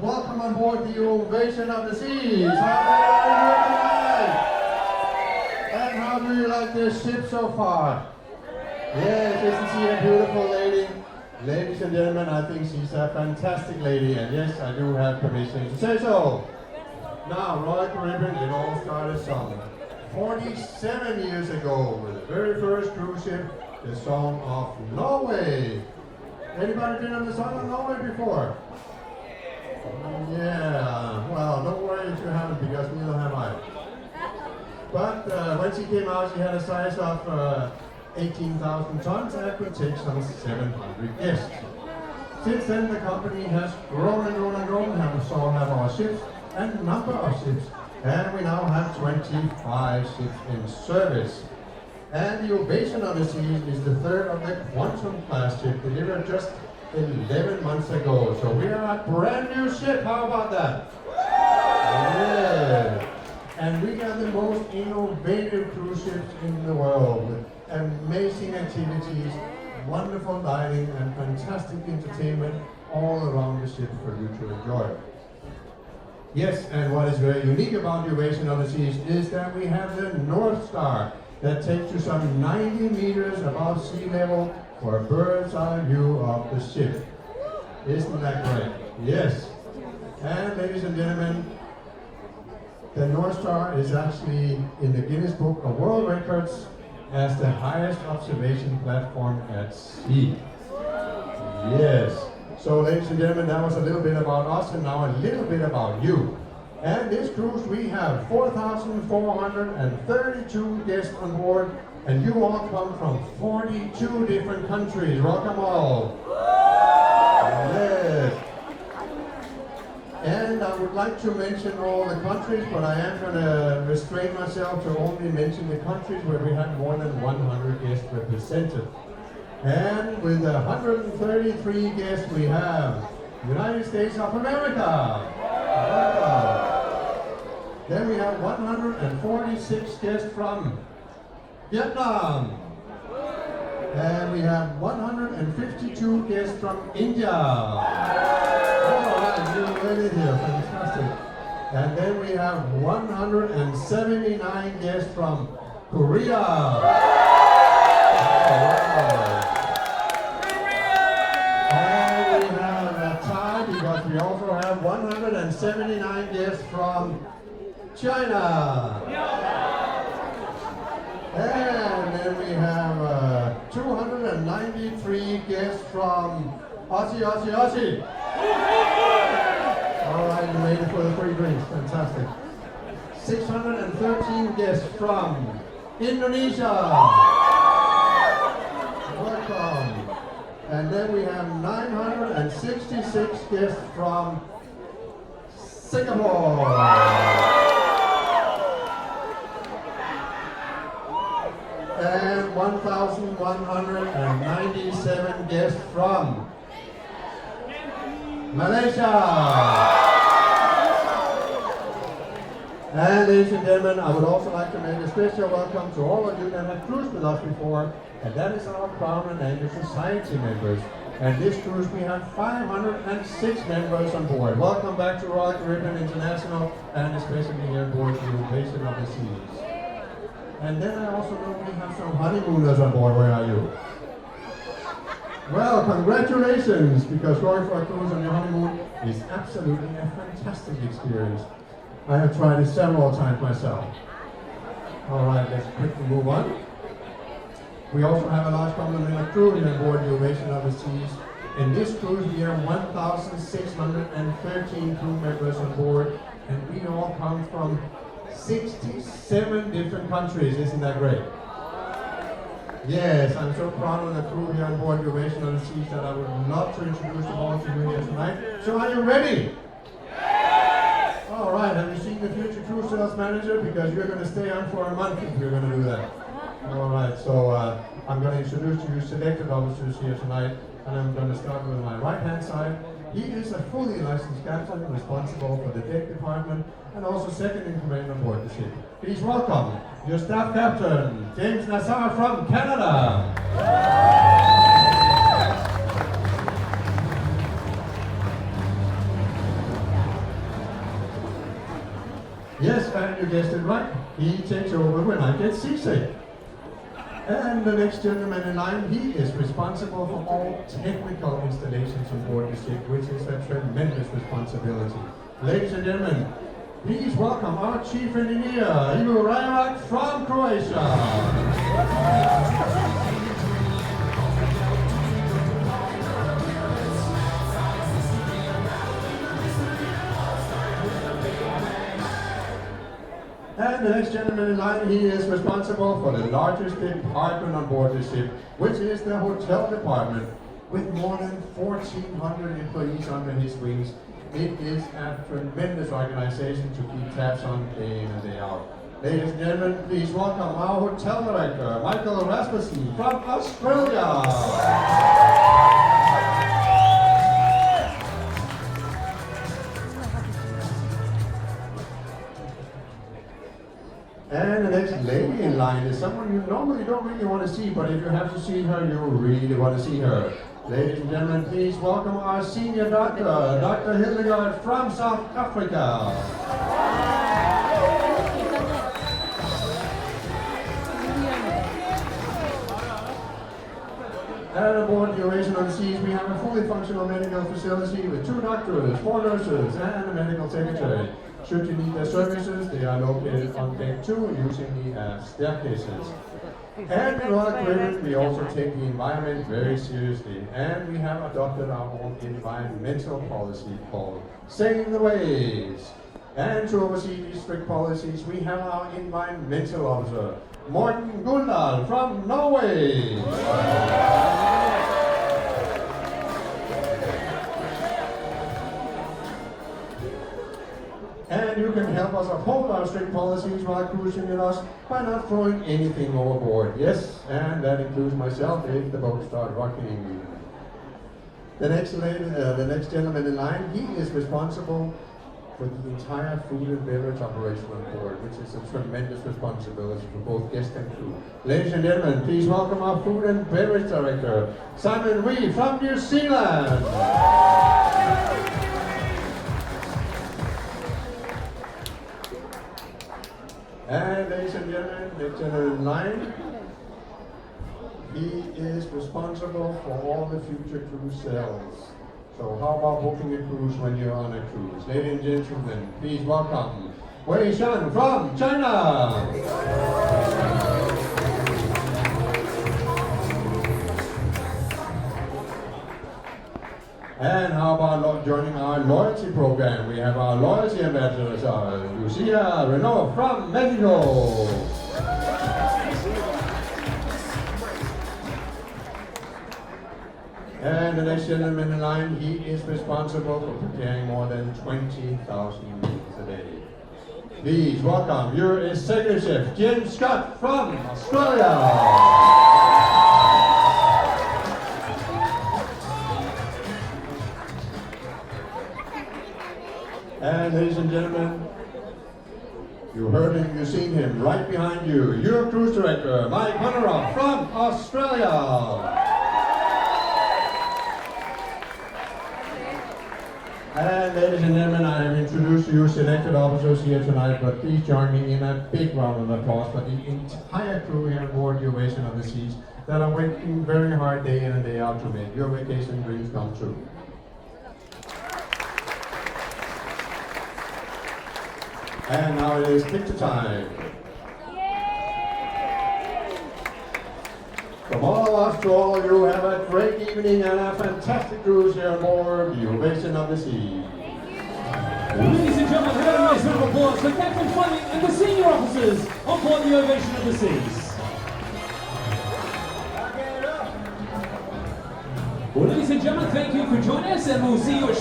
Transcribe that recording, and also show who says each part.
Speaker 1: welcome on board the Ovation of the Seas. How are you tonight? And how do you like this ship so far? Yes, isn't she a beautiful lady? Ladies and gentlemen, I think she's a fantastic lady, and yes, I do have permission to say so. Now, Royal Caribbean, it all started some 47 years ago with the very first cruise ship, the Song of Norway. Anybody been on the Song of Norway before? Yeah, well, don't worry if you haven't, because neither have I. But when she came out, she had a size of 18,000 tons and could take some 700 guests. Since then, the company has grown and grown and grown, and we so have our ships and number of ships, and we now have 25 ships in service. And the Ovation of the Seas is the third of the Quantum class ship, delivered just 11 months ago. So we are a brand new ship. How about that? Yeah. And we are the most innovative cruise ships in the world, with amazing activities, wonderful dining, and fantastic entertainment all around the ship for you to enjoy. Yes, and what is very unique about the Ovation of the Seas is that we have the North Star that takes you some 90 meters above sea level for a bird's eye view of the ship. Isn't that great? Yes. And ladies and gentlemen, the North Star is actually in the Guinness Book of World Records as the highest observation platform at sea. Yes. So ladies and gentlemen, that was a little bit about us, and now a little bit about you. And this cruise, we have 4,432 guests on board, and you all come from 42 different countries. Welcome all. Yes. And I would like to mention all the countries, but I am going to restrain myself to only mention the countries where we have more than 100 guests represented. And with 133 guests, we have United States of America. Then we have 146 guests from Vietnam. And we have 152 guests from India. Alright, you made it here, fantastic. And then we have 179 guests from Korea. Alright. And we have a tie because we also have 179 guests from China. And then we have 293 guests from Aussie. All right, you made it for the free drinks, fantastic. 613 guests from Indonesia. Welcome. And then we have 966 guests from Singapore. And 1,197 guests from Malaysia. And ladies and gentlemen, I would also like to make a special welcome to all of you that have cruised with us before, and that is our Crown and Anchor Society members. And this cruise, we have 506 members on board. Welcome back to Royal Caribbean International, and especially here on board the Ovation of the Seas. And then I also know we have some honeymooners on board. Where are you? Well, congratulations, because going for a cruise on your honeymoon is absolutely a fantastic experience. I have tried it several times myself. All right, let's quickly move on. We also have a large complement of crew here on board the Ovation of the Seas. In this cruise, we have 1,613 crew members on board, and we all come from 67 different countries. Isn't that great? Yes, I'm so proud of the crew here on board the Ovation of the Seas that I would love to introduce them all to you here tonight. So are you ready? Yes! All right, have you seen the future cruise sales manager? Because you're going to stay on for a month if you're going to do that. All right, so I'm going to introduce to you selected officers here tonight, and I'm going to start with my right-hand side. He is a fully licensed captain responsible for the deck department and also second in command on board the ship. Please welcome your staff captain, James Nassar from Canada. Yes, and you guessed it right. He takes over when I get seasick. And the next gentleman in line, he is responsible for all technical installations on board the ship, which is a tremendous responsibility. Ladies and gentlemen, please welcome our chief engineer, Ivo Rajac from Croatia. And the next gentleman in line, he is responsible for the largest department on board the ship, which is the hotel department, with more than 1,400 employees under his wings. It is a tremendous organization to keep tabs on day in and day out. Ladies and gentlemen, please welcome our hotel director, Michael Rasmussen from Australia. And the next lady in line is someone you normally don't really want to see, but if you have to see her, you really want to see her. Ladies and gentlemen, please welcome our senior doctor, Dr. Hildegard from South Africa. And aboard the Ovation on the Seas, we have a fully functional medical facility with 2 doctors, 4 nurses, and a medical secretary. Should you need their services, they are located on deck 2 using the staircases. And in our equipment, we also take the environment very seriously, and we have adopted our own environmental policy called Sailing the Waves. And to oversee these strict policies, we have our environmental officer, Morten Guldal from Norway. And you can help us uphold our strict policies while cruising with us by not throwing anything overboard. Yes, and that includes myself if the boat starts rocking. The next gentleman in line, he is responsible for the entire food and beverage operation on board, which is a tremendous responsibility for both guests and crew. Ladies and gentlemen, please welcome our food and beverage director, Simon Wee from New Zealand. And ladies and gentlemen, the gentleman in line, he is responsible for all the future cruise sales. So how about booking a cruise when you're on a cruise? Ladies and gentlemen, please welcome Wei Shan from China. And how about joining our loyalty program? We have our loyalty ambassadors, Lucia Renault from Mexico. And the next gentleman in line, he is responsible for preparing more than 20,000 meals a day. Please welcome your executive chef, Jim Scott from Australia. And ladies and gentlemen, you heard him, you've seen him right behind you. Your cruise director, Mike Hunteroff from Australia. And ladies and gentlemen, I have introduced you selected officers here tonight, but please join me in a big round of applause for the entire crew here on board the Ovation of the Seas that are working very hard day in and day out to make your vacation dreams come true. And now it is picture time. From all of us to all of you, have a great evening and a fantastic cruise here on board the Ovation of the Sea.
Speaker 2: Ladies and gentlemen, have a nice round of applause for Captain Fleming and the senior officers on board the Ovation of the Seas. Well, ladies and gentlemen, thank you for joining us, and we'll see you at